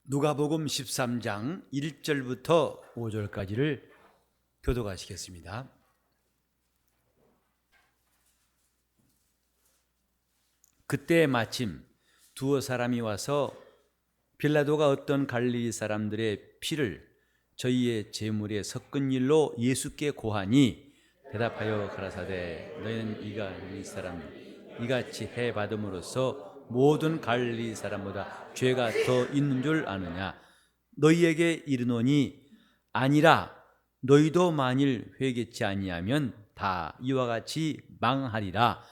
누가복음 13장 1절부터 5절까지를 교독하시겠습니다. 그때 마침 두어 사람이 와서 빌라도가 어떤 갈릴리 사람들의 피를 저희의 제물에 섞은 일로 예수께 고하니 대답하여 가라사대 너희는 이 갈릴리 사람 이같이 해 받음으로써 모든 갈릴리 사람보다 죄가 더 있는 줄 아느냐. 너희에게 이르노니 아니라 너희도 만일 회개치 아니하면 다 이와 같이 망하리라.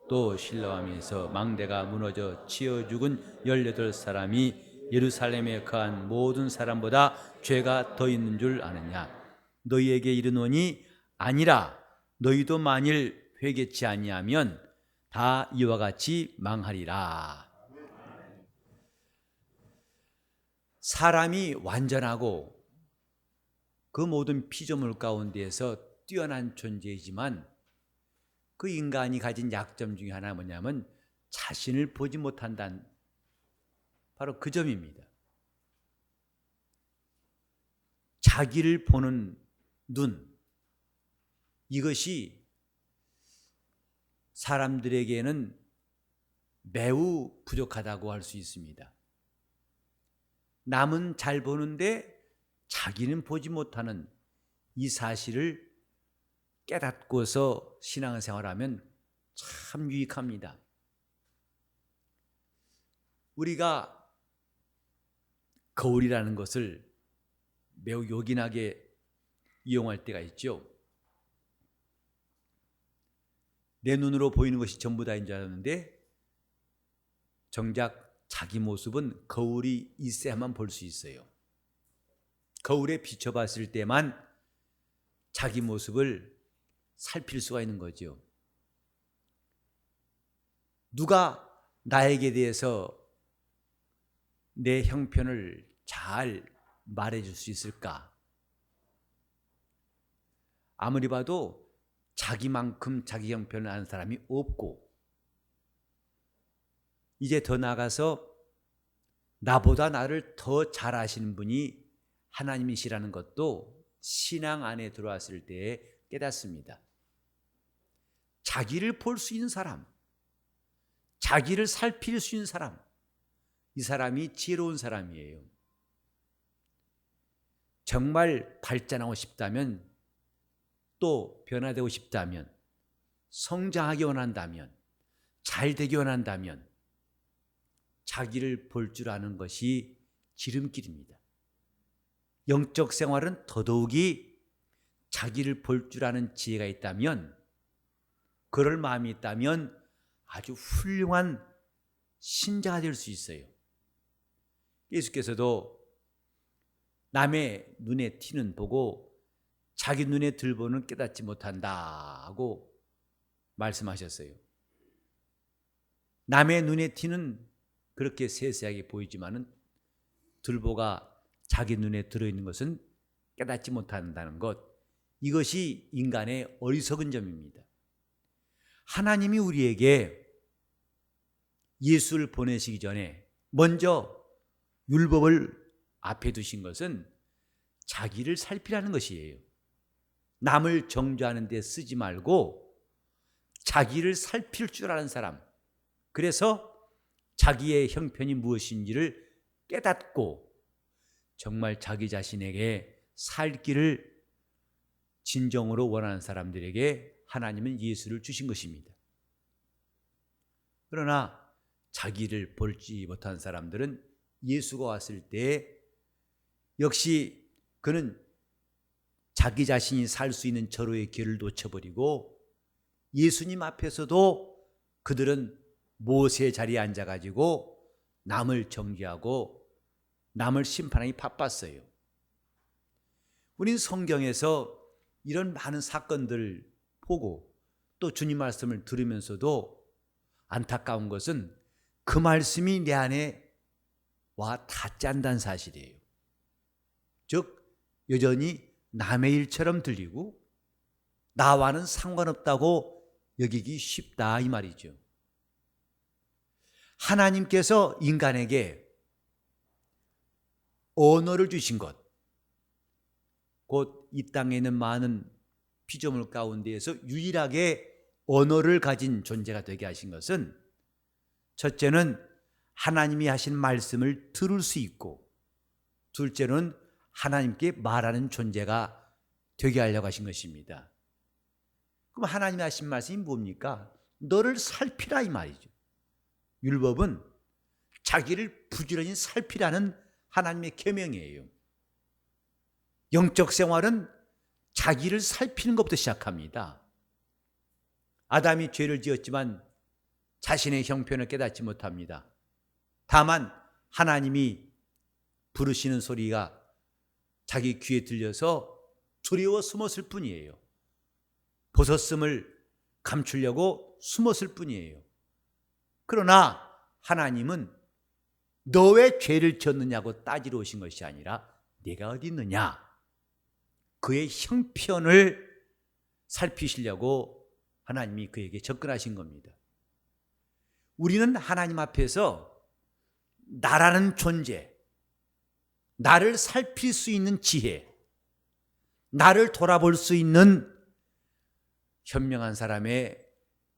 또 실로암에서 망대가 무너져 치어 죽은 18사람이 예루살렘에 거한 모든 사람보다 죄가 더 있는 줄 아느냐. 너희에게 이르노니 아니라 너희도 만일 회개치 아니하면 다 이와 같이 망하리라. 사람이 완전하고 그 모든 피조물 가운데에서 뛰어난 존재이지만 그 인간이 가진 약점 중에 하나 뭐냐면 자신을 보지 못한다는 바로 그 점입니다. 자기를 보는 눈, 이것이 사람들에게는 매우 부족하다고 할 수 있습니다. 남은 잘 보는데 자기는 보지 못하는 이 사실을 깨닫고서 신앙생활하면 참 유익합니다. 우리가 거울이라는 것을 매우 요긴하게 이용할 때가 있죠. 내 눈으로 보이는 것이 전부 다인 줄 알았는데 정작 자기 모습은 거울이 있어야만 볼 수 있어요. 거울에 비춰봤을 때만 자기 모습을 살필 수가 있는 거죠. 누가 나에게 대해서 내 형편을 잘 말해줄 수 있을까? 아무리 봐도 자기만큼 자기 형편을 아는 사람이 없고, 이제 더 나아가서 나보다 나를 더 잘 아시는 분이 하나님이시라는 것도 신앙 안에 들어왔을 때에 깨닫습니다. 자기를 볼 수 있는 사람, 자기를 살필 수 있는 사람, 이 사람이 지혜로운 사람이에요. 정말 발전하고 싶다면, 또 변화되고 싶다면, 성장하기 원한다면, 잘 되기 원한다면 자기를 볼 줄 아는 것이 지름길입니다. 영적 생활은 더더욱이 자기를 볼 줄 아는 지혜가 있다면, 그럴 마음이 있다면 아주 훌륭한 신자가 될 수 있어요. 예수께서도 남의 눈에 티는 보고 자기 눈에 들보는 깨닫지 못한다고 말씀하셨어요. 남의 눈에 티는 그렇게 세세하게 보이지만은 들보가 자기 눈에 들어있는 것은 깨닫지 못한다는 것, 이것이 인간의 어리석은 점입니다. 하나님이 우리에게 예수를 보내시기 전에 먼저 율법을 앞에 두신 것은 자기를 살피라는 것이에요. 남을 정죄하는 데 쓰지 말고 자기를 살필 줄 아는 사람, 그래서 자기의 형편이 무엇인지를 깨닫고 정말 자기 자신에게 살 길을 진정으로 원하는 사람들에게 하나님은 예수를 주신 것입니다. 그러나 자기를 볼지 못한 사람들은 예수가 왔을 때 역시 그는 자기 자신이 살 수 있는 절호의 길을 놓쳐버리고, 예수님 앞에서도 그들은 모세의 자리에 앉아가지고 남을 정죄하고 남을 심판하기 바빴어요. 우린 성경에서 이런 많은 사건들을 보고 또 주님 말씀을 들으면서도 안타까운 것은 그 말씀이 내 안에 와 닿지 않는다는 사실이에요. 즉 여전히 남의 일처럼 들리고 나와는 상관없다고 여기기 쉽다, 이 말이죠. 하나님께서 인간에게 언어를 주신 것, 곧 이 땅에 있는 많은 피조물 가운데에서 유일하게 언어를 가진 존재가 되게 하신 것은, 첫째는 하나님이 하신 말씀을 들을 수 있고, 둘째는 하나님께 말하는 존재가 되게 하려고 하신 것입니다. 그럼 하나님이 하신 말씀이 뭡니까? 너를 살피라 이 말이죠. 율법은 자기를 부지런히 살피라는 하나님의 계명이에요. 영적 생활은 자기를 살피는 것부터 시작합니다. 아담이 죄를 지었지만 자신의 형편을 깨닫지 못합니다. 다만 하나님이 부르시는 소리가 자기 귀에 들려서 두려워 숨었을 뿐이에요. 벗었음을 감추려고 숨었을 뿐이에요. 그러나 하나님은 너 왜 죄를 지었느냐고 따지러 오신 것이 아니라 내가 어디 있느냐, 그의 형편을 살피시려고 하나님이 그에게 접근하신 겁니다. 우리는 하나님 앞에서 나라는 존재, 나를 살필 수 있는 지혜, 나를 돌아볼 수 있는 현명한 사람의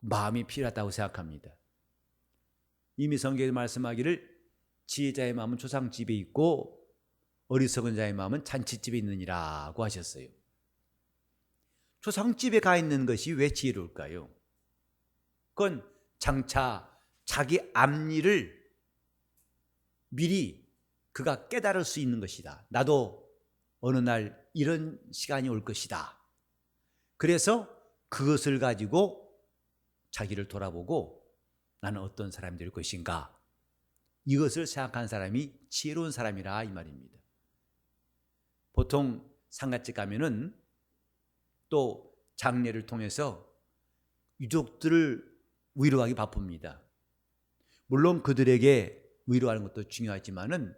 마음이 필요하다고 생각합니다. 이미 성경에 말씀하기를 지혜자의 마음은 조상집에 있고 어리석은 자의 마음은 잔치집에 있느니라고 하셨어요. 조상집에 가 있는 것이 왜 지혜로울까요? 그건 장차 자기 앞일을 미리 그가 깨달을 수 있는 것이다. 나도 어느 날 이런 시간이 올 것이다. 그래서 그것을 가지고 자기를 돌아보고 나는 어떤 사람이 될 것인가, 이것을 생각한 사람이 지혜로운 사람이라 이 말입니다. 보통 상갓집 가면은 또 장례를 통해서 유족들을 위로하기 바쁩니다. 물론 그들에게 위로하는 것도 중요하지만은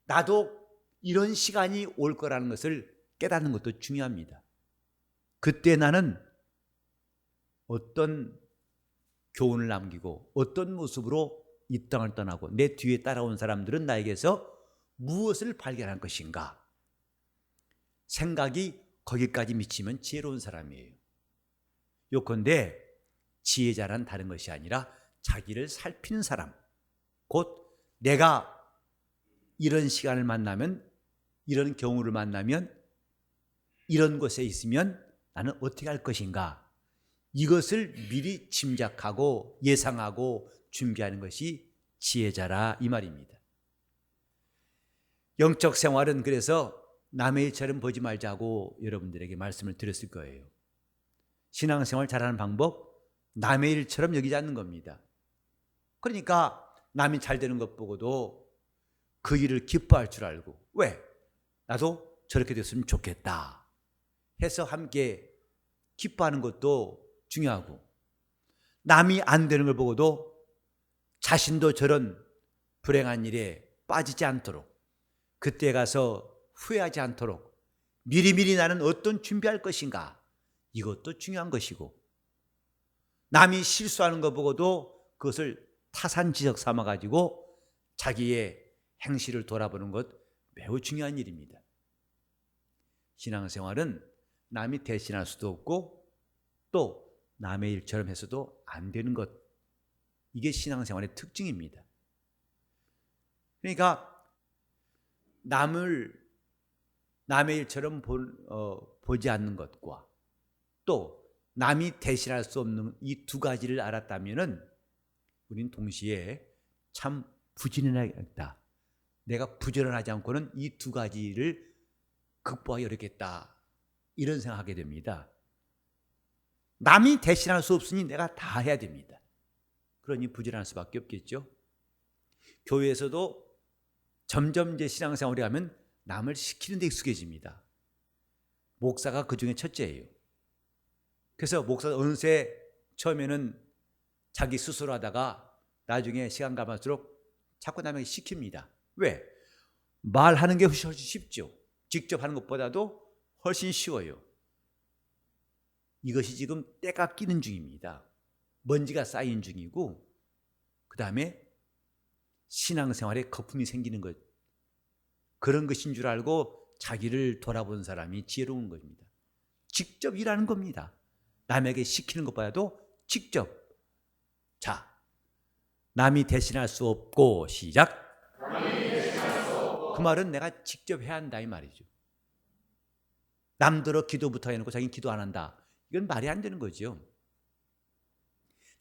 나도 이런 시간이 올 거라는 것을 깨닫는 것도 중요합니다. 그때 나는 어떤 교훈을 남기고 어떤 모습으로 이 땅을 떠나고 내 뒤에 따라온 사람들은 나에게서 무엇을 발견할 것인가, 생각이 거기까지 미치면 지혜로운 사람이에요. 요컨대 지혜자란 다른 것이 아니라 자기를 살피는 사람, 곧 내가 이런 시간을 만나면, 이런 경우를 만나면, 이런 곳에 있으면 나는 어떻게 할 것인가, 이것을 미리 짐작하고 예상하고 준비하는 것이 지혜자라 이 말입니다. 영적 생활은 그래서 남의 일처럼 보지 말자고 여러분들에게 말씀을 드렸을 거예요. 신앙생활 잘하는 방법, 남의 일처럼 여기지 않는 겁니다. 그러니까 남이 잘 되는 것 보고도 그 일을 기뻐할 줄 알고, 왜? 나도 저렇게 됐으면 좋겠다 해서 함께 기뻐하는 것도 중요하고, 남이 안 되는 걸 보고도 자신도 저런 불행한 일에 빠지지 않도록, 그때 가서 후회하지 않도록 미리미리 나는 어떤 준비할 것인가, 이것도 중요한 것이고, 남이 실수하는 거 보고도 그것을 타산지적 삼아가지고 자기의 행실을 돌아보는 것 매우 중요한 일입니다. 신앙생활은 남이 대신할 수도 없고 또 남의 일처럼 해서도 안 되는 것, 이게 신앙생활의 특징입니다. 그러니까 남의 일처럼 보지 않는 것과 또 남이 대신할 수 없는 이 두 가지를 알았다면 우리는 동시에 참 부지런하겠다, 내가 부지런하지 않고는 이 두 가지를 극복하기 어렵겠다, 이런 생각하게 됩니다. 남이 대신할 수 없으니 내가 다 해야 됩니다. 그러니 부지런할 수밖에 없겠죠. 교회에서도 점점 이제 신앙생활을 하면 남을 시키는 데 익숙해집니다. 목사가 그 중에 첫째예요. 그래서 목사가 어느새 처음에는 자기 스스로 하다가 나중에 시간 가면서록 자꾸 남에게 시킵니다. 왜? 말하는 게 훨씬 쉽죠. 직접 하는 것보다도 훨씬 쉬워요. 이것이 지금 때가 끼는 중입니다. 먼지가 쌓인 중이고, 그 다음에 신앙생활에 거품이 생기는 것, 그런 것인 줄 알고 자기를 돌아본 사람이 지혜로운 겁니다. 직접 일하는 겁니다. 남에게 시키는 것보다도 직접. 자, 남이 대신할 수 없고 시작. 그 말은 내가 직접 해야 한다 이 말이죠. 남들어 기도부터 해놓고 자기는 기도 안 한다. 이건 말이 안 되는 거죠.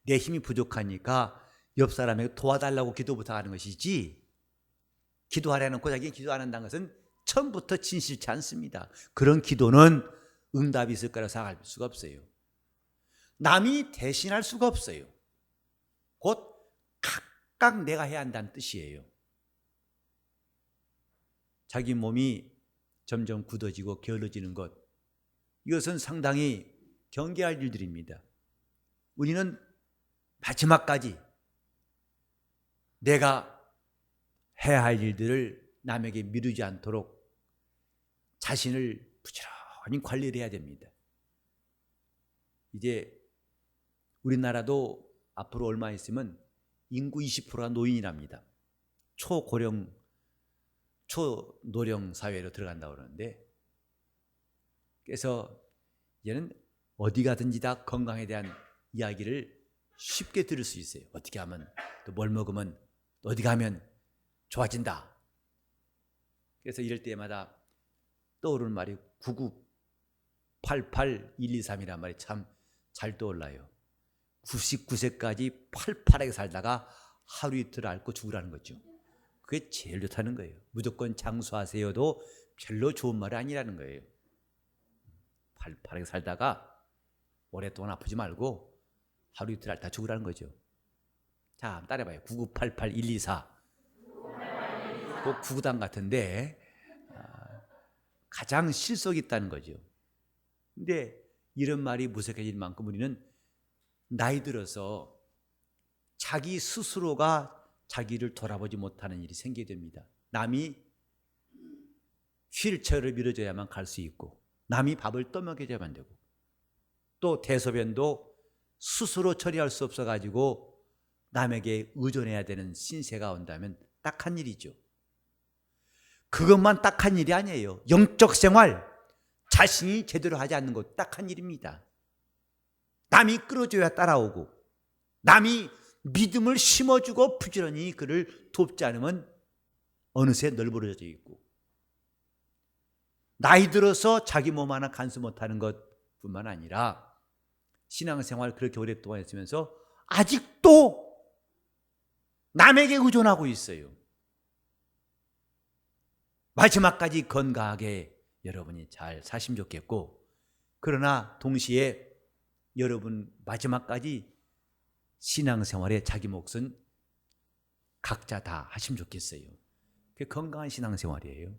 내 힘이 부족하니까 옆 사람에게 도와달라고 기도부터 하는 것이지, 기도하려 해놓고 자기는 기도 안 한다는 것은 처음부터 진실치 않습니다. 그런 기도는 응답이 있을 거라고 생각할 수가 없어요. 남이 대신할 수가 없어요. 곧 각각 내가 해야 한다는 뜻이에요. 자기 몸이 점점 굳어지고 게을러지는 것, 이것은 상당히 경계할 일들입니다. 우리는 마지막까지 내가 해야 할 일들을 남에게 미루지 않도록 자신을 부지런히 관리를 해야 됩니다. 이제 우리나라도 앞으로 얼마 있으면 인구 20%가 노인이랍니다. 초노령 사회로 들어간다고 그러는데, 그래서 이제는 어디 가든지 다 건강에 대한 이야기를 쉽게 들을 수 있어요. 어떻게 하면, 또 뭘 먹으면, 또 어디 가면 좋아진다. 그래서 이럴 때마다 떠오르는 말이 9988123이란 말이 참 잘 떠올라요. 99세까지 팔팔하게 살다가 하루 이틀 앓고 죽으라는 거죠. 그게 제일 좋다는 거예요. 무조건 장수하세요도 별로 좋은 말이 아니라는 거예요. 팔팔하게 살다가 오랫동안 아프지 말고 하루 이틀 앓다 죽으라는 거죠. 자, 따라해봐요. 9988124. 꼭 구구단 같은데 가장 실속이 있다는 거죠. 근데 이런 말이 무색해질 만큼 우리는 나이 들어서 자기 스스로가 자기를 돌아보지 못하는 일이 생기게 됩니다. 남이 휠체어를 밀어줘야만 갈 수 있고, 남이 밥을 떠먹여줘야만 되고, 또 대소변도 스스로 처리할 수 없어가지고 남에게 의존해야 되는 신세가 온다면 딱한 일이죠. 그것만 딱한 일이 아니에요. 영적 생활, 자신이 제대로 하지 않는 것 딱한 일입니다. 남이 끌어줘야 따라오고, 남이 믿음을 심어주고 부지런히 그를 돕지 않으면 어느새 널브러져 있고, 나이 들어서 자기 몸 하나 간수 못하는 것뿐만 아니라 신앙생활 그렇게 오랫동안 했으면서 아직도 남에게 의존하고 있어요. 마지막까지 건강하게 여러분이 잘 사시면 좋겠고, 그러나 동시에 여러분 마지막까지 신앙생활에 자기 몫은 각자 다 하시면 좋겠어요. 그게 건강한 신앙생활이에요.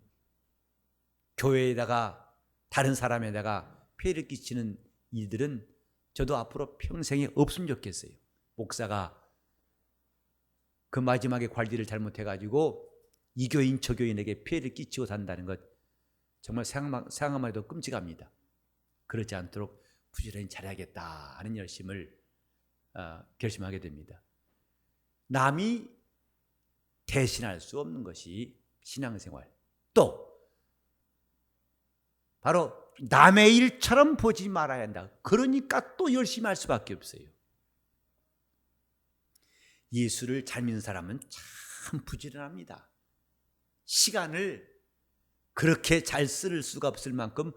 교회에다가 다른 사람에다가 피해를 끼치는 일들은 저도 앞으로 평생에 없으면 좋겠어요. 목사가 그 마지막에 관리를 잘못해가지고 이 교인 저 교인에게 피해를 끼치고 산다는 것, 정말 생각만 해도 끔찍합니다. 그렇지 않도록 부지런히 잘해야겠다 하는 결심하게 됩니다. 남이 대신할 수 없는 것이 신앙생활. 또 바로 남의 일처럼 보지 말아야 한다. 그러니까 또 열심히 할 수밖에 없어요. 예수를 잘 믿는 사람은 참 부지런합니다. 시간을 그렇게 잘 쓸 수가 없을 만큼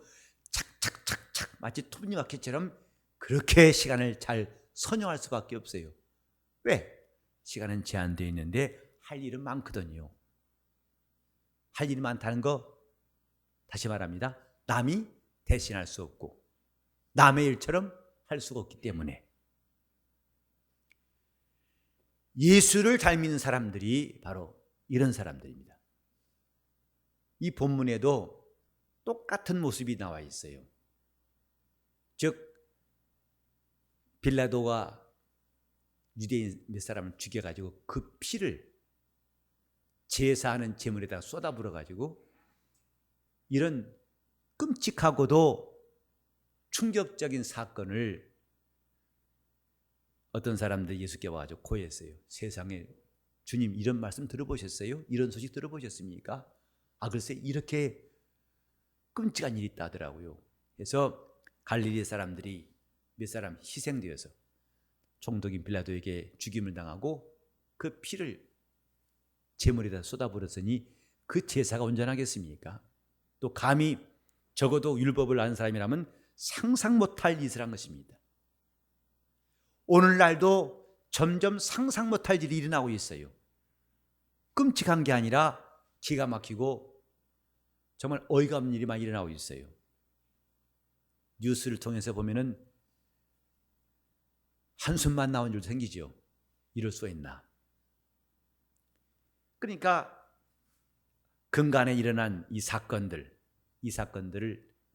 착착착착 마치 톱니바퀴처럼 그렇게 시간을 잘 선용할 수밖에 없어요. 왜? 시간은 제한되어 있는데 할 일은 많거든요. 할 일이 많다는 거 다시 말합니다. 남이 대신할 수 없고 남의 일처럼 할 수가 없기 때문에 예수를 잘 믿는 사람들이 바로 이런 사람들입니다. 이 본문에도 똑같은 모습이 나와 있어요. 즉 빌라도가 유대인 몇 사람을 죽여가지고 그 피를 제사하는 제물에다 쏟아 부어가지고 이런 끔찍하고도 충격적인 사건을 어떤 사람들이 예수께 와가지고 고했어요. 세상에 주님 이런 말씀 들어보셨어요? 이런 소식 들어보셨습니까? 글쎄 이렇게 끔찍한 일이 있다 하더라고요. 그래서 갈릴리 사람들이 몇 사람 희생되어서 총독인 빌라도에게 죽임을 당하고 그 피를 제물에다 쏟아버렸으니 그 제사가 온전하겠습니까? 또 감히 적어도 율법을 아는 사람이라면 상상 못할 짓을 한 것입니다. 오늘날도 점점 상상 못할 일이 일어나고 있어요. 끔찍한 게 아니라 기가 막히고 정말 어이가 없는 일이 많이 일어나고 있어요. 뉴스를 통해서 보면은 한숨만 나온 줄 생기죠. 이럴 수가 있나. 그러니까 근간에 일어난 이 사건들을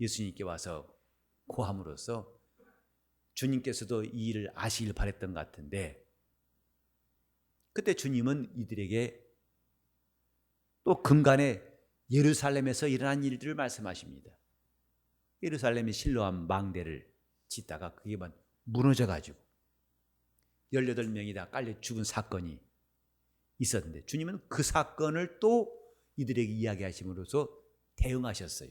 예수님께 와서 고함으로써 주님께서도 이 일을 아시길 바랬던 것 같은데, 그때 주님은 이들에게 또 근간에 예루살렘에서 일어난 일들을 말씀하십니다. 예루살렘이 실로암 망대를 짓다가 그게 무너져가지고 18명이 다 깔려 죽은 사건이 있었는데, 주님은 그 사건을 또 이들에게 이야기하심으로써 대응하셨어요.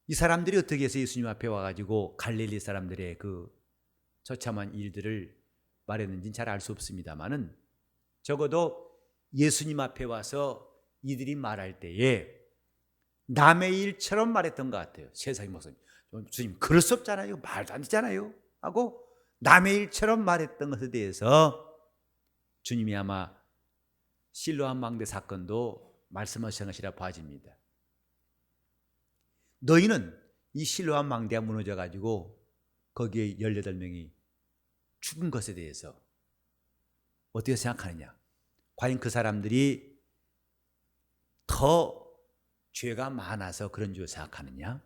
이 사람들이 어떻게 해서 예수님 앞에 와가지고 갈릴리 사람들의 그 처참한 일들을 말했는지는 잘 알 수 없습니다만은, 적어도 예수님 앞에 와서 이들이 말할 때에 남의 일처럼 말했던 것 같아요. 세상의 목사님, 주님 그럴 수 없잖아요, 말도 안 되잖아요 하고 남의 일처럼 말했던 것에 대해서 주님이 아마 실로암 망대 사건도 말씀하신 것이라 봐집니다. 너희는 이 실로암 망대가 무너져가지고 거기에 18명이 죽은 것에 대해서 어떻게 생각하느냐? 과연 그 사람들이 더 죄가 많아서 그런 줄 생각하느냐?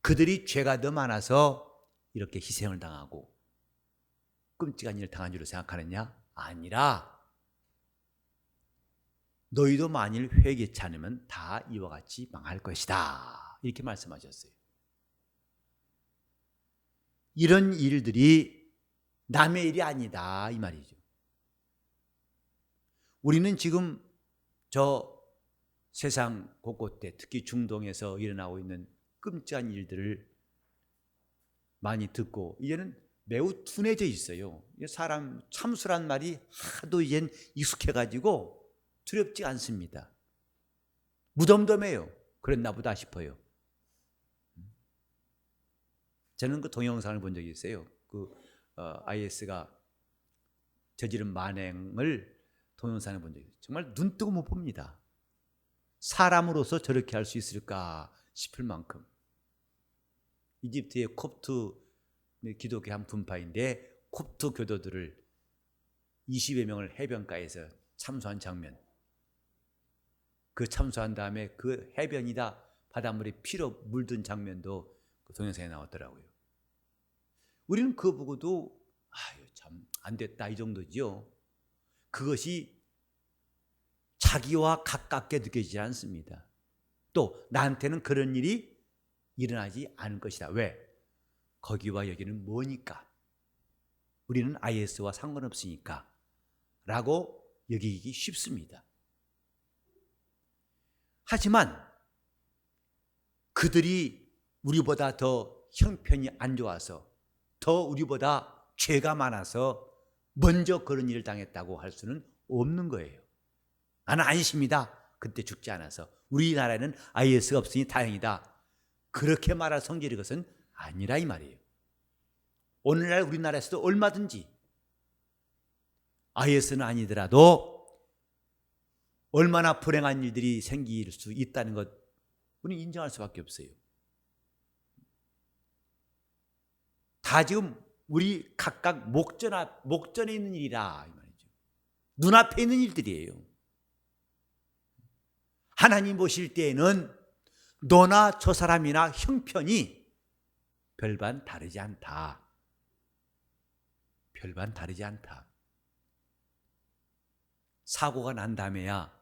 그들이 죄가 더 많아서 이렇게 희생을 당하고 끔찍한 일을 당한 줄 생각하느냐? 아니라 너희도 만일 회개치 않으면 다 이와 같이 망할 것이다, 이렇게 말씀하셨어요. 이런 일들이 남의 일이 아니다, 이 말이죠. 우리는 지금 저 세상 곳곳에, 특히 중동에서 일어나고 있는 끔찍한 일들을 많이 듣고 이제는 매우 둔해져 있어요. 사람 참수란 말이 하도 이젠 익숙해가지고 두렵지 않습니다. 무덤덤해요. 그랬나 보다 싶어요. 저는 그 동영상을 본 적이 있어요. IS가 저지른 만행을 동영상에 본 적이 있어요. 정말 눈 뜨고 못 봅니다. 사람으로서 저렇게 할 수 있을까 싶을 만큼. 이집트의 콥트 기독교 한 분파인데 콥트 교도들을 20여 명을 해변가에서 참수한 장면, 그 참수한 다음에 그 해변이 다 바닷물이 피로 물든 장면도 그 동영상에 나왔더라고요. 우리는 그거 보고도 참 안 됐다, 이 정도죠. 그것이 자기와 가깝게 느껴지지 않습니다. 또 나한테는 그런 일이 일어나지 않을 것이다. 왜? 거기와 여기는 뭐니까? 우리는 IS와 상관없으니까 라고 여기기 쉽습니다. 하지만 그들이 우리보다 더 형편이 안 좋아서, 더 우리보다 죄가 많아서 먼저 그런 일을 당했다고 할 수는 없는 거예요. 나는 안심이다, 그때 죽지 않아서. 우리나라에는 IS가 없으니 다행이다, 그렇게 말할 성질의 것은 아니라 이 말이에요. 오늘날 우리나라에서도 얼마든지 IS는 아니더라도 얼마나 불행한 일들이 생길 수 있다는 것 우리는 인정할 수밖에 없어요. 다 지금 우리 각각 목전에 있는 일이라 이 말이죠. 눈앞에 있는 일들이에요. 하나님 보실 때에는 너나 저 사람이나 형편이 별반 다르지 않다. 별반 다르지 않다. 사고가 난 다음에야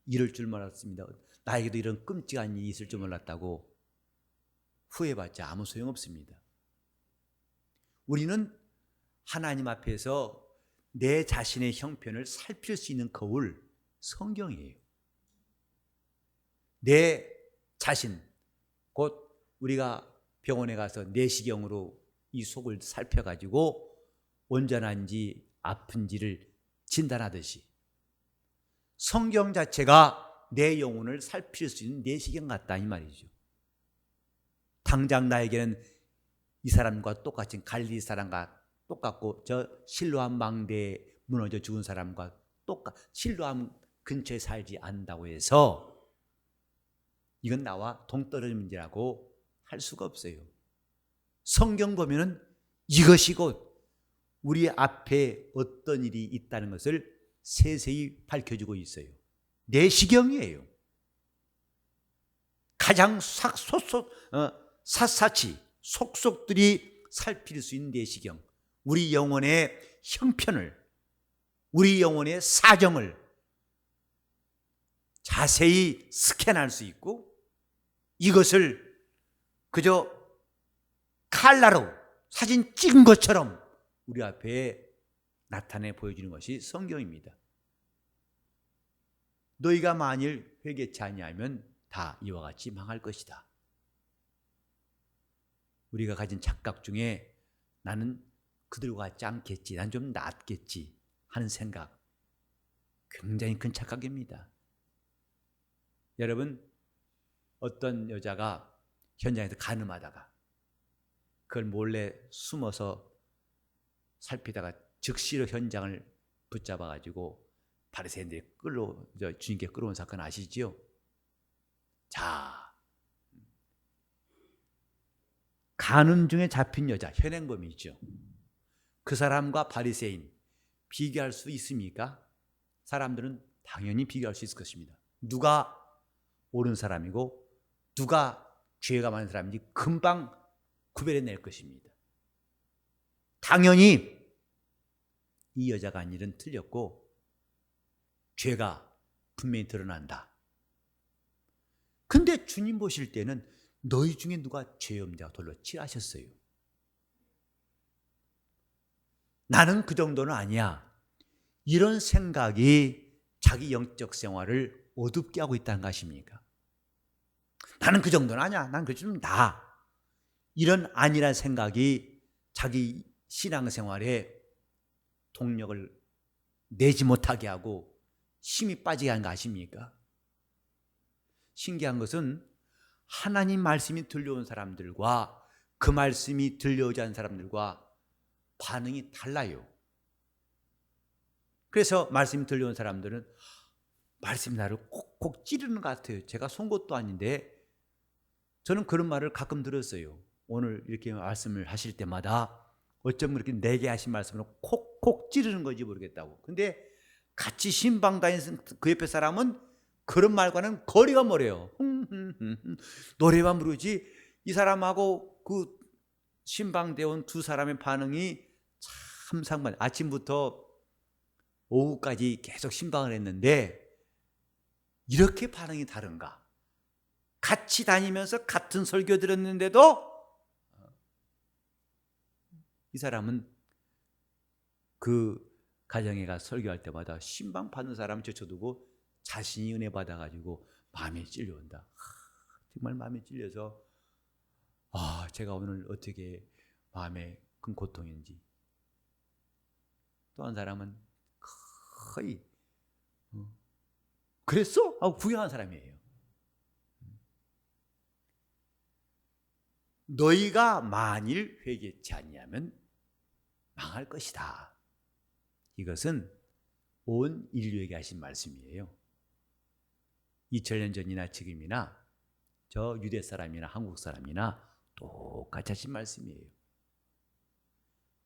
이럴 줄 몰랐습니다, 나에게도 이런 끔찍한 일이 있을 줄 몰랐다고 후회받자 아무 소용없습니다. 우리는 하나님 앞에서 내 자신의 형편을 살필 수 있는 거울, 성경이에요. 내 자신, 곧 우리가 병원에 가서 내시경으로 이 속을 살펴가지고 온전한지 아픈지를 진단하듯이 성경 자체가 내 영혼을 살필 수 있는 내시경 같다 이 말이죠. 당장 나에게는 이 사람과 똑같은 갈릴리 사람과 똑같고 저 실로암 망대에 무너져 죽은 사람과 실로암 근처에 살지 않는다고 해서 이건 나와 동떨어진 문제라고 할 수가 없어요. 성경 보면은 이것이 곧 우리 앞에 어떤 일이 있다는 것을 세세히 밝혀주고 있어요. 내시경이에요. 가장 샅샅이 속속들이 살필 수 있는 내시경, 우리 영혼의 형편을, 우리 영혼의 사정을 자세히 스캔할 수 있고, 이것을 그저 칼라로 사진 찍은 것처럼 우리 앞에 나타내 보여주는 것이 성경입니다. 너희가 만일 회개치 아니하면 다 이와 같이 망할 것이다. 우리가 가진 착각 중에 나는 그들과 같지 않겠지, 난 좀 낫겠지 하는 생각, 굉장히 큰 착각입니다. 여러분, 어떤 여자가 현장에서 간음하다가 그걸 몰래 숨어서 살피다가 즉시로 현장을 붙잡아가지고 바리새인들이 주님께 끌어온 사건 아시지요? 자, 간음 중에 잡힌 여자, 현행범이죠. 그 사람과 바리새인 비교할 수 있습니까? 사람들은 당연히 비교할 수 있을 것입니다. 누가 옳은 사람이고 누가 죄가 많은 사람인지 금방 구별해낼 것입니다. 당연히 이 여자가 한 일은 틀렸고 죄가 분명히 드러난다. 근데 주님 보실 때는 너희 중에 누가 죄 없는 자가 돌로 치라 하셨어요. 나는 그 정도는 아니야. 이런 생각이 자기 영적 생활을 어둡게 하고 있다는 것입니까? 나는 그 정도는 아니야. 난 그 좀 나. 이런 아니란 생각이 자기 신앙생활에 동력을 내지 못하게 하고 힘이 빠지게 하는 거 아십니까? 신기한 것은 하나님 말씀이 들려온 사람들과 그 말씀이 들려오지 않은 사람들과 반응이 달라요. 그래서 말씀이 들려온 사람들은 말씀이 나를 콕콕 찌르는 것 같아요. 제가 쏜 것도 아닌데 저는 그런 말을 가끔 들었어요. 오늘 이렇게 말씀을 하실 때마다 어쩜 그렇게 내게 하신 말씀으로 콕콕 찌르는 건지 모르겠다고. 근데 같이 신방 다니는 그 옆에 사람은 그런 말과는 거리가 멀어요. 노래만 부르지 이 사람하고 그 신방대 온 두 사람의 반응이 참 상반. 아침부터 오후까지 계속 신방을 했는데 이렇게 반응이 다른가? 같이 다니면서 같은 설교 들었는데도 이 사람은 그 가정에 가 설교할 때마다 신방 받는 사람을 제쳐두고 자신이 은혜 받아가지고 마음에 찔려온다. 정말 마음에 찔려서 제가 오늘 어떻게 마음에 큰 고통인지. 또 한 사람은 거의 그랬어? 하고 구경한 사람이에요. 너희가 만일 회개치 아니하면 망할 것이다. 이것은 온 인류에게 하신 말씀이에요. 2000년 전이나 지금이나 저 유대 사람이나 한국 사람이나 똑같이 하신 말씀이에요.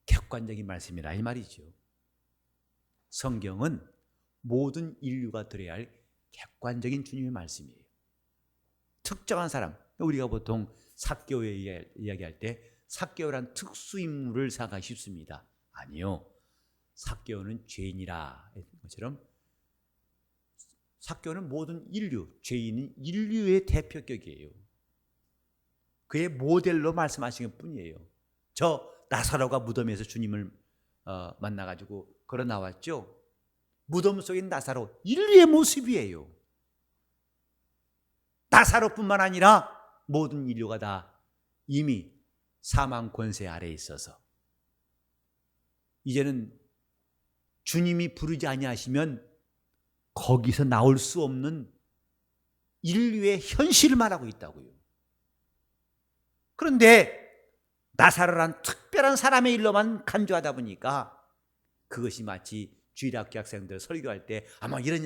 객관적인 말씀이라 이 말이죠. 성경은 모든 인류가 들어야 할 객관적인 주님의 말씀이에요. 특정한 사람, 우리가 보통 삭개오에 이야기할 때 삭개오란 특수인물을 생각하기 쉽습니다. 아니요. 삭개오는 죄인이라 했던 것처럼 삭개오는 모든 인류, 죄인은 인류의 대표격이에요. 그의 모델로 말씀하신 것 뿐이에요. 저 나사로가 무덤에서 주님을 만나가지고 걸어 나왔죠. 무덤 속인 나사로 인류의 모습이에요. 나사로뿐만 아니라 모든 인류가 다 이미 사망 권세 아래에 있어서 이제는 주님이 부르지 아니하시면 거기서 나올 수 없는 인류의 현실을 말하고 있다고요. 그런데 나사로란 특별한 사람의 일로만 간주하다 보니까 그것이 마치 주일학교 학생들 설교할 때 아마 이런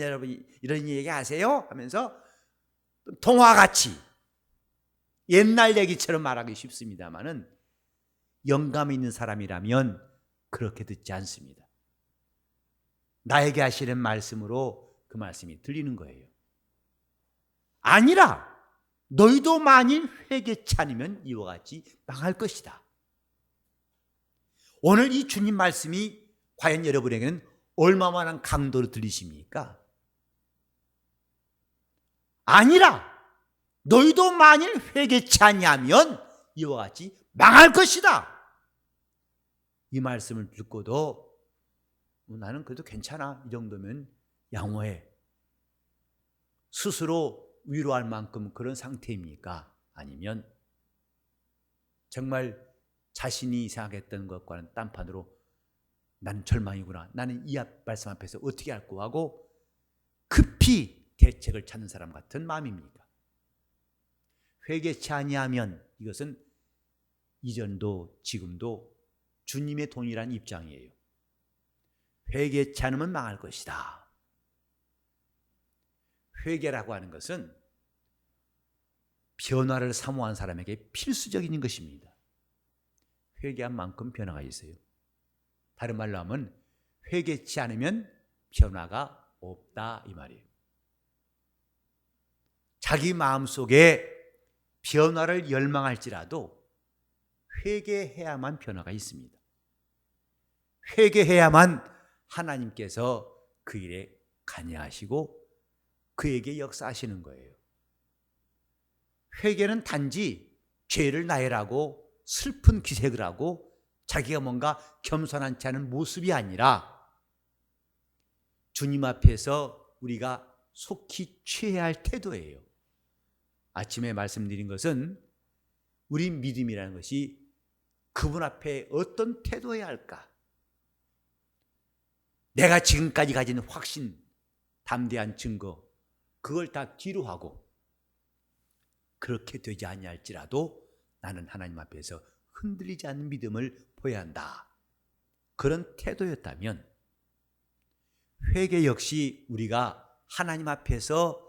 얘기 아세요? 하면서 동화같이 옛날 얘기처럼 말하기 쉽습니다만은 영감 있는 사람이라면 그렇게 듣지 않습니다. 나에게 하시는 말씀으로 그 말씀이 들리는 거예요. 아니라 너희도 만일 회개치 않으면 이와 같이 망할 것이다. 오늘 이 주님 말씀이 과연 여러분에게는 얼마만한 강도로 들리십니까? 아니라 너희도 만일 회개치 아니하면 이와 같이 망할 것이다. 이 말씀을 듣고도 나는 그래도 괜찮아, 이 정도면 양호해, 스스로 위로할 만큼 그런 상태입니까? 아니면 정말 자신이 생각했던 것과는 딴판으로 나는 절망이구나, 나는 이 말씀 앞에서 어떻게 할까 하고 급히 대책을 찾는 사람 같은 마음입니까? 회개치 아니하면 이것은 이전도 지금도 주님의 동일한 입장이에요. 회개치 않으면 망할 것이다. 회개라고 하는 것은 변화를 사모한 사람에게 필수적인 것입니다. 회개한 만큼 변화가 있어요. 다른 말로 하면 회개치 않으면 변화가 없다 이 말이에요. 자기 마음속에 변화를 열망할지라도 회개해야만 변화가 있습니다. 회개해야만 하나님께서 그 일에 관여하시고 그에게 역사하시는 거예요. 회개는 단지 죄를 나열하고 슬픈 기색을 하고 자기가 뭔가 겸손하지 않은 모습이 아니라 주님 앞에서 우리가 속히 취해야 할 태도예요. 아침에 말씀드린 것은 우리 믿음이라는 것이 그분 앞에 어떤 태도여야 할까? 내가 지금까지 가진 확신, 담대한 증거, 그걸 다 뒤로 하고 그렇게 되지 아니할지라도 나는 하나님 앞에서 흔들리지 않는 믿음을 보여야 한다. 그런 태도였다면 회개 역시 우리가 하나님 앞에서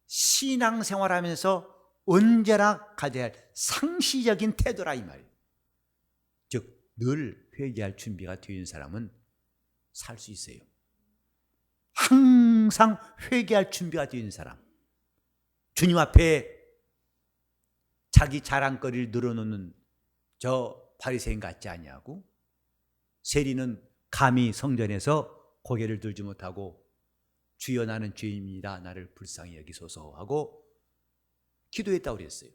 신앙생활하면서 언제나 가져야 할 상시적인 태도라 이 말이에요. 즉 늘 회개할 준비가 되어 있는 사람은 살 수 있어요. 항상 회개할 준비가 되어 있는 사람, 주님 앞에 자기 자랑거리를 늘어놓는 저 바리새인 같지 아니하고 세리는 감히 성전에서 고개를 들지 못하고 주여 나는 죄인입니다, 나를 불쌍히 여기소서 하고 기도했다고 그랬어요.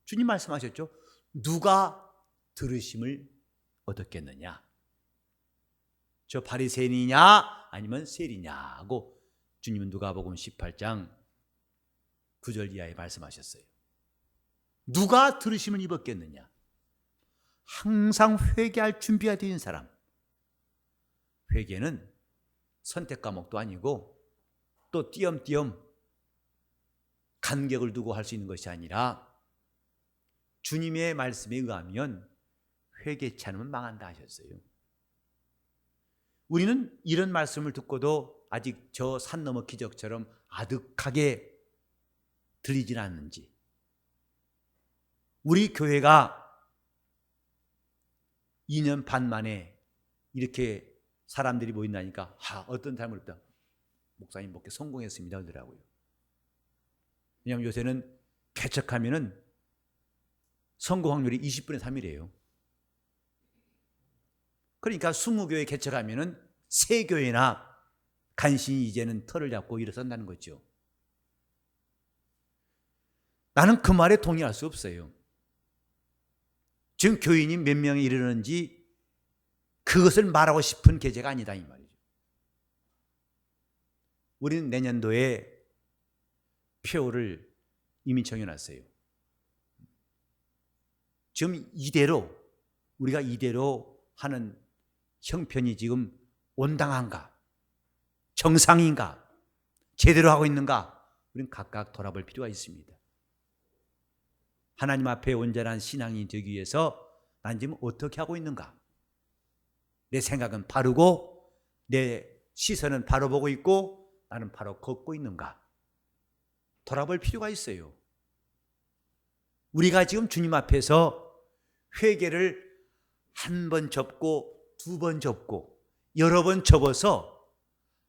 주님 말씀하셨죠. 누가 들으심을 얻었겠느냐, 저 바리새인이냐 아니면 세리냐 하고 주님은 누가복음 18장 9절 이하에 말씀하셨어요. 누가 들으심을 입었겠느냐, 항상 회개할 준비가 되는 사람. 회개는 선택 과목도 아니고 또 띄엄띄엄 간격을 두고 할 수 있는 것이 아니라 주님의 말씀에 의하면 회개치 않으면 망한다 하셨어요. 우리는 이런 말씀을 듣고도 아직 저 산 너머 기적처럼 아득하게 들리진 않는지, 우리 교회가 2년 반 만에 이렇게 사람들이 모인다니까 어떤 사람을 없다, 목사님 목회 성공했습니다 그러더라고요. 왜냐하면 요새는 개척하면은 성공 확률이 20분의 3이래요. 그러니까 20교회 개척하면은 3교회나 간신히 이제는 털을 잡고 일어선다는 거죠. 나는 그 말에 동의할 수 없어요. 지금 교인이 몇 명이 이르는지 그것을 말하고 싶은 계제가 아니다 이 말이죠. 우리는 내년도에 표를 이미 정해놨어요. 지금 우리가 이대로 하는 형편이 지금 온당한가? 정상인가? 제대로 하고 있는가? 우리는 각각 돌아볼 필요가 있습니다. 하나님 앞에 온전한 신앙이 되기 위해서 난 지금 어떻게 하고 있는가? 내 생각은 바르고 내 시선은 바로 보고 있고 나는 바로 걷고 있는가? 돌아볼 필요가 있어요. 우리가 지금 주님 앞에서 회개를 한 번 접고 두 번 접고 여러 번 접어서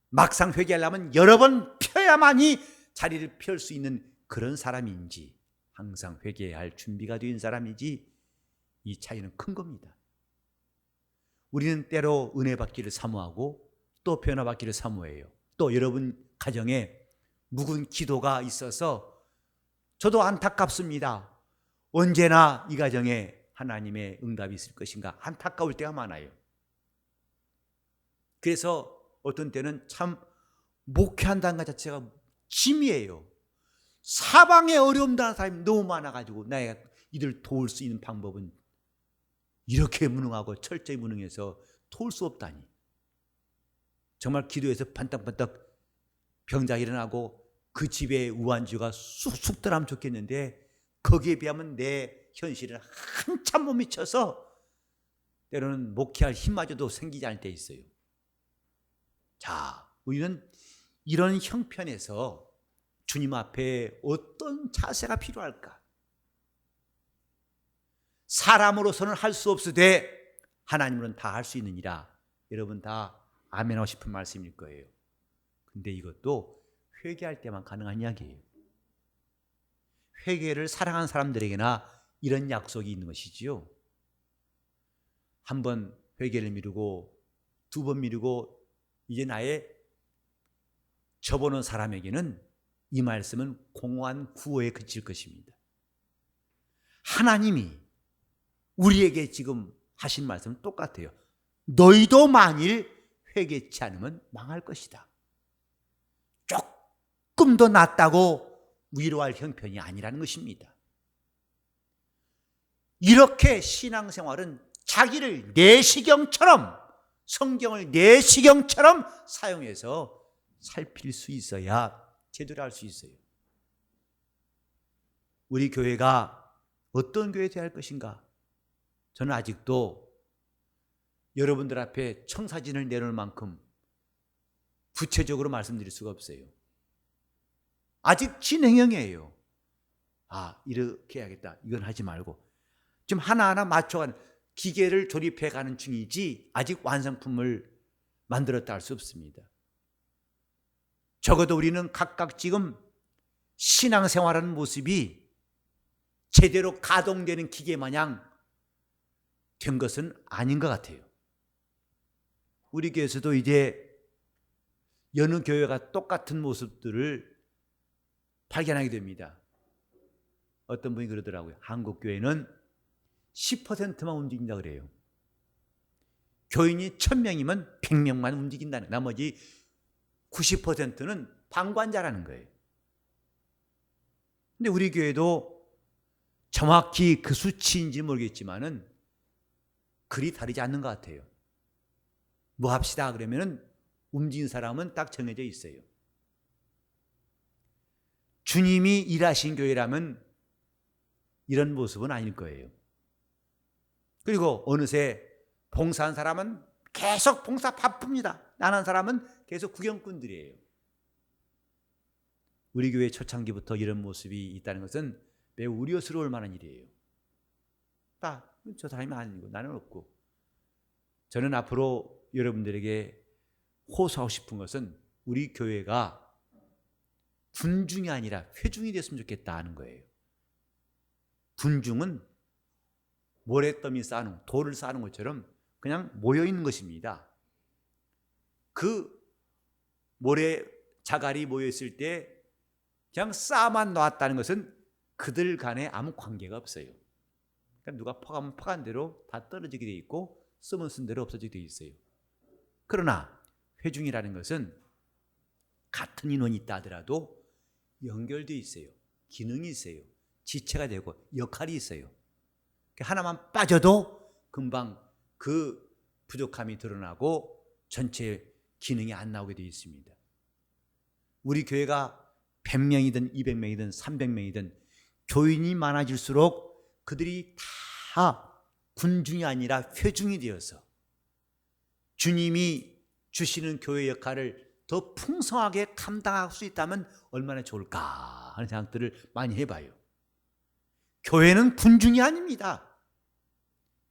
막상 회개하려면 여러 번 펴야만이 자리를 펼 수 있는 그런 사람인지 항상 회개해야 할 준비가 된 사람인지 이 차이는 큰 겁니다. 우리는 때로 은혜 받기를 사모하고 또 변화 받기를 사모해요. 또 여러분 가정에 묵은 기도가 있어서 저도 안타깝습니다. 언제나 이 가정에 하나님의 응답이 있을 것인가 안타까울 때가 많아요. 그래서 어떤 때는 참 목회한다는 것 자체가 짐이에요. 사방에 어려움 당하는 사람이 너무 많아가지고 내가 이들 도울 수 있는 방법은 이렇게 무능하고 철저히 무능해서 도울 수 없다니. 정말 기도해서 반딱반딱 병자가 일어나고 그 집에 우환주가 쑥쑥 들어가면 좋겠는데 거기에 비하면 내 현실은 한참 못 미쳐서 때로는 목회할 힘마저도 생기지 않을 때 있어요. 자, 우리는 이런 형편에서 주님 앞에 어떤 자세가 필요할까? 사람으로서는 할 수 없으되 하나님으로는 다 할 수 있느니라. 여러분 다 아멘하고 싶은 말씀일 거예요. 근데 이것도 회개할 때만 가능한 이야기예요. 회개를 사랑하는 사람들에게나 이런 약속이 있는 것이지요. 한 번 회개를 미루고 두 번 미루고 이제 나의 접어놓은 사람에게는 이 말씀은 공허한 구호에 그칠 것입니다. 하나님이 우리에게 지금 하신 말씀은 똑같아요. 너희도 만일 회개치 않으면 망할 것이다. 조금 더 낫다고 위로할 형편이 아니라는 것입니다. 이렇게 신앙생활은 자기를 내시경처럼 성경을 내시경처럼 사용해서 살필 수 있어야 제대로 할 수 있어요. 우리 교회가 어떤 교회 되어야 할 것인가? 저는 아직도 여러분들 앞에 청사진을 내놓을 만큼 구체적으로 말씀드릴 수가 없어요. 아직 진행형이에요. 이렇게 해야겠다. 이건 하지 말고 좀 하나하나 맞춰가는 기계를 조립해가는 중이지 아직 완성품을 만들었다 할 수 없습니다. 적어도 우리는 각각 지금 신앙생활하는 모습이 제대로 가동되는 기계 마냥 된 것은 아닌 것 같아요. 우리 교회에서도 이제 여느 교회가 똑같은 모습들을 발견하게 됩니다. 어떤 분이 그러더라고요. 한국 교회는 10%만 움직인다 그래요. 교인이 1000명이면 100명만 움직인다는, 나머지 90%는 방관자라는 거예요. 근데 우리 교회도 정확히 그 수치인지 모르겠지만은 그리 다르지 않는 것 같아요. 뭐 합시다 그러면은 움직인 사람은 딱 정해져 있어요. 주님이 일하신 교회라면 이런 모습은 아닐 거예요. 그리고 어느새 봉사한 사람은 계속 봉사 바쁩니다. 나는 사람은 계속 구경꾼들이에요. 우리 교회 초창기부터 이런 모습이 있다는 것은 매우 우려스러울 만한 일이에요. 저 사람이 아니고 나는 없고. 저는 앞으로 여러분들에게 호소하고 싶은 것은 우리 교회가 군중이 아니라 회중이 됐으면 좋겠다 하는 거예요. 군중은 모래더미 쌓는, 돌을 쌓는 것처럼 그냥 모여있는 것입니다. 그 모래 자갈이 모여있을 때 그냥 쌓아만 놨다는 것은 그들 간에 아무 관계가 없어요. 그러니까 누가 퍼가면 퍼간 대로 다 떨어지게 돼 있고 쓰면 쓴 대로 없어지게 되어 있어요. 그러나 회중이라는 것은 같은 인원이 있다 하더라도 연결되어 있어요. 기능이 있어요. 지체가 되고 역할이 있어요. 하나만 빠져도 금방 그 부족함이 드러나고 전체 기능이 안 나오게 되어 있습니다. 우리 교회가 100명이든 200명이든 300명이든 교인이 많아질수록 그들이 다 군중이 아니라 회중이 되어서 주님이 주시는 교회 역할을 더 풍성하게 감당할 수 있다면 얼마나 좋을까 하는 생각들을 많이 해봐요. 교회는 군중이 아닙니다.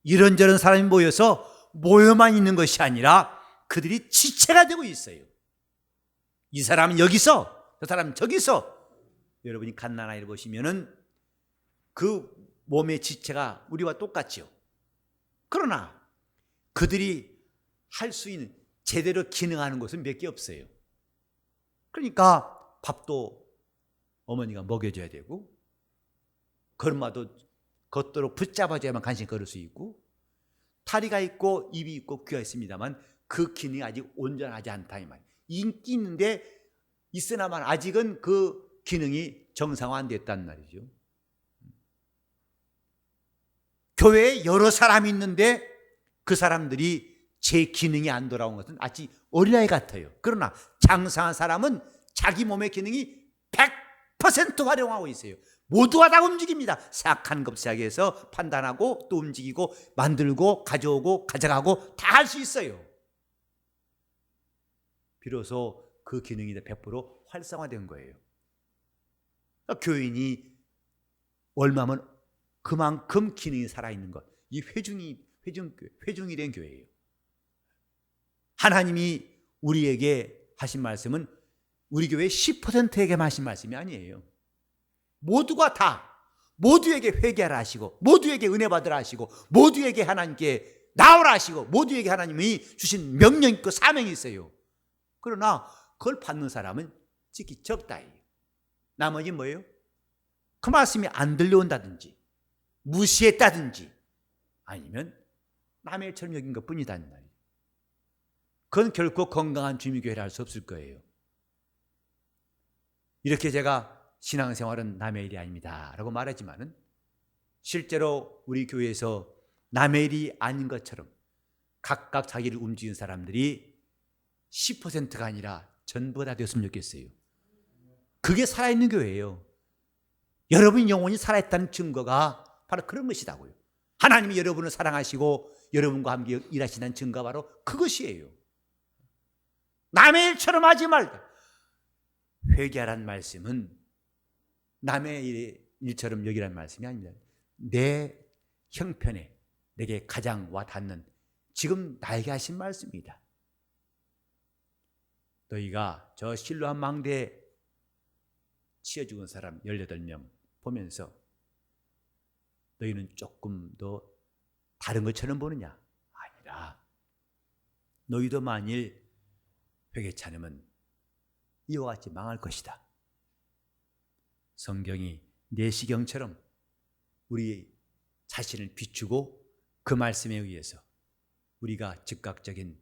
이런저런 사람이 모여서 모여만 있는 것이 아니라 그들이 지체가 되고 있어요. 이 사람은 여기서, 저 사람은 저기서. 여러분이 갓난아이를 보시면은 그 몸의 지체가 우리와 똑같죠. 그러나 그들이 할 수 있는 제대로 기능하는 것은 몇 개 없어요. 그러니까 밥도 어머니가 먹여줘야 되고 걸음마도 걷도록 붙잡아줘야만 간신히 걸을 수 있고 다리가 있고 입이 있고 귀가 있습니다만 그 기능이 아직 온전하지 않다 이 말이에요. 인기 있는데 있으나만 아직은 그 기능이 정상화 안 됐단 말이죠. 교회에 여러 사람이 있는데 그 사람들이 제 기능이 안 돌아온 것은 아직 어린아이 같아요. 그러나 장성한 사람은 자기 몸의 기능이 100% 활용하고 있어요. 모두가 다 움직입니다. 생각하는 것 시작해서 판단하고 또 움직이고 만들고 가져오고 가져가고 다 할 수 있어요. 비로소 그 기능이 100% 활성화된 거예요. 그러니까 교인이 얼마면 그만큼 기능이 살아있는 것. 이 회중이 된 교회예요. 하나님이 우리에게 하신 말씀은 우리 교회 10%에게만 하신 말씀이 아니에요. 모두가 다 모두에게 회개하라 하시고 모두에게 은혜 받으라 하시고 모두에게 하나님께 나오라 하시고 모두에게 하나님이 주신 명령이 있고 사명이 있어요. 그러나 그걸 받는 사람은 지극히 적다예요. 나머지 뭐예요? 그 말씀이 안 들려온다든지 무시했다든지 아니면 남의 일처럼 여긴 것뿐이다. 그건 결코 건강한 주님교회라 할 수 없을 거예요. 이렇게 제가 신앙생활은 남의 일이 아닙니다 라고 말하지만은 실제로 우리 교회에서 남의 일이 아닌 것처럼 각각 자기를 움직이는 사람들이 10%가 아니라 전부가 다 되었으면 좋겠어요. 그게 살아있는 교회예요. 여러분 영혼이 살아있다는 증거가 바로 그런 것이다고요. 하나님이 여러분을 사랑하시고 여러분과 함께 일하시는 증거가 바로 그것이에요. 남의 일처럼 하지 말자. 회개하라는 말씀은 남의 일처럼 여기라는 말씀이 아닙니다. 내 형편에 내게 가장 와닿는 지금 나에게 하신 말씀입니다. 너희가 저 실로암 망대에 치여 죽은 사람 18명 보면서 너희는 조금 더 다른 것처럼 보느냐? 아니라 너희도 만일 회개치 않으면 이와 같이 망할 것이다. 성경이 내시경처럼 우리 자신을 비추고 그 말씀에 의해서 우리가 즉각적인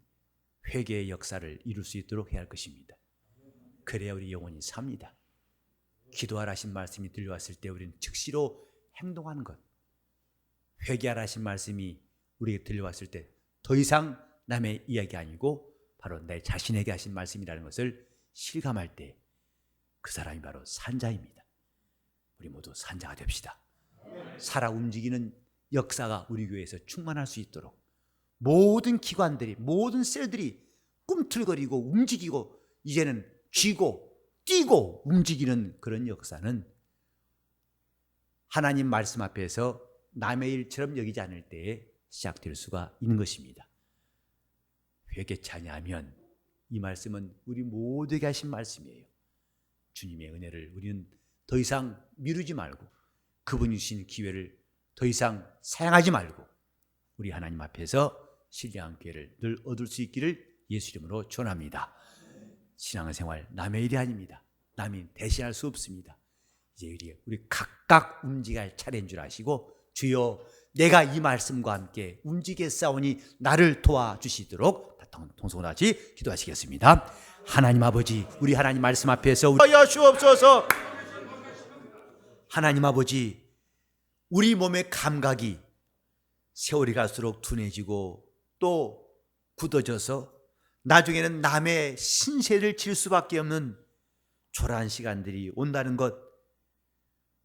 회개의 역사를 이룰 수 있도록 해야 할 것입니다. 그래야 우리 영혼이 삽니다. 기도하라 하신 말씀이 들려왔을 때 우리는 즉시로 행동하는 것. 회개하라 하신 말씀이 우리에게 들려왔을 때 더 이상 남의 이야기 아니고 바로 내 자신에게 하신 말씀이라는 것을 실감할 때 그 사람이 바로 산자입니다. 우리 모두 산자가 됩시다. 살아 움직이는 역사가 우리 교회에서 충만할 수 있도록 모든 기관들이 모든 셀들이 꿈틀거리고 움직이고 이제는 쥐고 뛰고 움직이는 그런 역사는 하나님 말씀 앞에서 남의 일처럼 여기지 않을 때에 시작될 수가 있는 것입니다. 회개치 아니하면 이 말씀은 우리 모두에게 하신 말씀이에요. 주님의 은혜를 우리는 더 이상 미루지 말고 그분이 주신 기회를 더 이상 사양하지 말고 우리 하나님 앞에서 신령한 기회를 늘 얻을 수 있기를 예수 이름으로 축원합니다. 신앙생활 남의 일이 아닙니다. 남이 대신할 수 없습니다. 이제 우리 각각 움직일 차례인 줄 아시고 주여 내가 이 말씀과 함께 움직이겠사오니 나를 도와주시도록 통성으로 같이 기도하시겠습니다. 하나님 아버지, 우리 하나님 말씀 앞에서 하여 주옵소서. 하나님 아버지, 우리 몸의 감각이 세월이 갈수록 둔해지고 또 굳어져서 나중에는 남의 신세를 질 수밖에 없는 초라한 시간들이 온다는 것,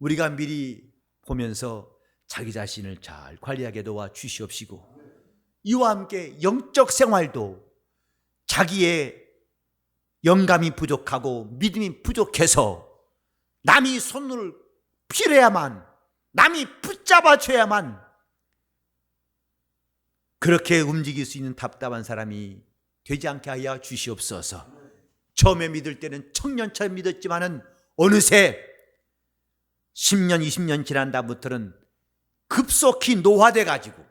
우리가 미리 보면서 자기 자신을 잘 관리하게 도와 주시옵시고, 이와 함께 영적 생활도 자기의 영감이 부족하고 믿음이 부족해서 남이 손을 필해야만, 남이 붙잡아줘야만 그렇게 움직일 수 있는 답답한 사람이 되지 않게 하여 주시옵소서. 처음에 믿을 때는 청년처럼 믿었지만은 어느새 10년, 20년 지난 다음부터는 급속히 노화돼 가지고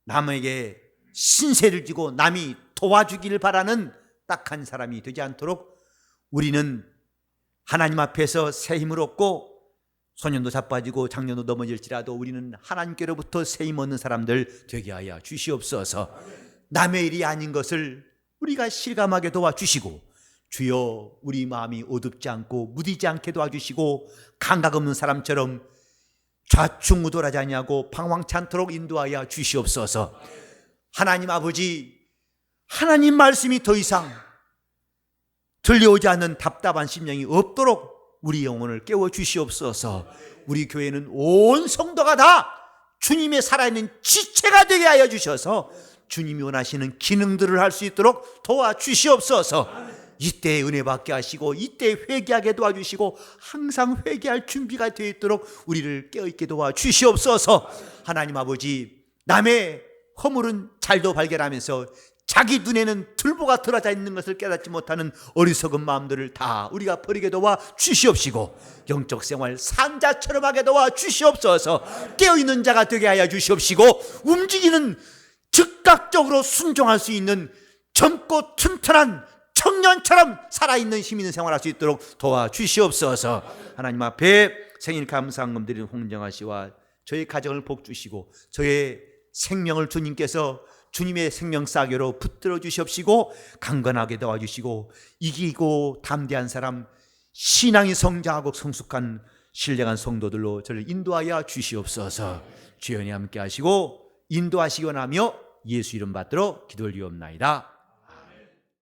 남에게 신세를 지고 남이 도와주기를 바라는 딱한 사람이 되지 않도록 우리는 하나님 앞에서 새 힘을 얻고, 소년도 자빠지고 장년도 넘어질지라도 우리는 하나님께로부터 새 힘 얻는 사람들 되게 하여 주시옵소서. 남의 일이 아닌 것을 우리가 실감하게 도와주시고, 주여 우리 마음이 어둡지 않고 무디지 않게 도와주시고, 감각 없는 사람처럼 좌충우돌하지 아니하고 방황치 않도록 인도하여 주시옵소서. 하나님 아버지, 하나님 말씀이 더 이상 들려오지 않는 답답한 심령이 없도록 우리 영혼을 깨워 주시옵소서. 우리 교회는 온 성도가 다 주님의 살아있는 지체가 되게 하여 주셔서 주님이 원하시는 기능들을 할 수 있도록 도와주시옵소서. 이때 은혜 받게 하시고, 이때 회개하게 도와주시고, 항상 회개할 준비가 되어 있도록 우리를 깨어있게 도와주시옵소서. 하나님 아버지, 남의 허물은 잘도 발견하면서 자기 눈에는 들보가 들어져 있는 것을 깨닫지 못하는 어리석은 마음들을 다 우리가 버리게 도와 주시옵시고, 영적 생활 산자처럼 하게 도와 주시옵소서. 깨어있는 자가 되게 하여 주시옵시고, 움직이는 즉각적으로 순종할 수 있는 젊고 튼튼한 청년처럼 살아있는 힘 있는 생활할 수 있도록 도와주시옵소서. 하나님 앞에 생일 감사한금 드리는 홍정아 씨와 저의 가정을 복주시고, 저의 생명을 주님께서 주님의 생명 싸개로 붙들어 주시옵시고, 강건하게 도와주시고, 이기고 담대한 사람, 신앙이 성장하고 성숙한 신령한 성도들로 저를 인도하여 주시옵소서. 주연이 함께 하시고 인도하시기 원하며 예수 이름 받들어 기도를 드리옵나이다.